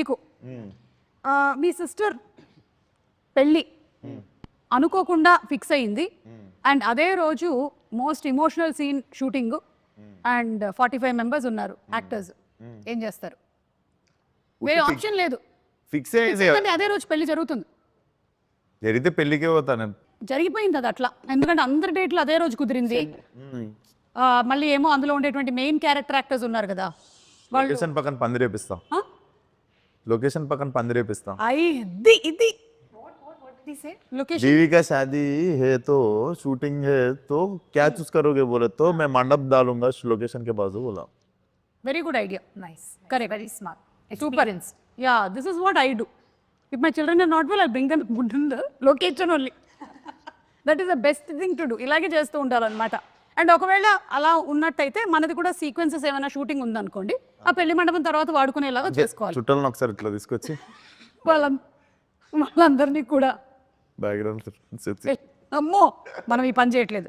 మీకు మీ సిస్టర్ పెళ్ళి అనుకోకుండా ఫిక్స్ అయింది అండ్ అదే రోజు most emotional scene shooting and 45 members ఉన్నారు యాక్టర్స్. ఏం చేస్తారు? వేరే ఆప్షన్ లేదు. ఫిక్స్ అంటే అదే రోజు పెళ్లి జరుగుతుంది. జరిగితే పెళ్లికే పోతాను. జరిగిపోయింది అది అట్లా, ఎందుకంటే అందరి డేట్లు అదే రోజు కుదిరింది. మళ్ళీ ఏమో అందులో ఉండేటువంటి మెయిన్ క్యారెక్టర్ యాక్టర్స్ ఉన్నారు కదా, లొకేషన్ పక్కన పందిరేపిస్తాం. లొకేషన్ పక్కన పందిరేపిస్తాం. ఇది लोकेशन बीवी का शादी है तो शूटिंग है तो क्या चूज करोगे बोले तो मैं मंडप डालूंगा लोकेशन के बाजू बोला. Very good idea. Nice. Correct. Very smart. Super. Yeah, this is what I do. If my children are not well, I'll bring them in the location only. That is the best thing to do. ఇలాగే చేస్తూ ఉండాలన్నమాట. And ఒకవేళ అలా ఉన్నట్టయితే మనది కూడా sequences ఏమైనా shooting ఉందనుకోండి, ఆ పెళ్లి మండపం తర్వాత వాడుకునేలాగా చేసుకోవాలి. చుట్టాలను ఒకసారి ఇట్లా తీసుకొచ్చి వాళ్ళందరినీ కూడా బ్యాక్గ్రౌండ్ అమ్మో మనం ఈ పని చేయట్లేదు.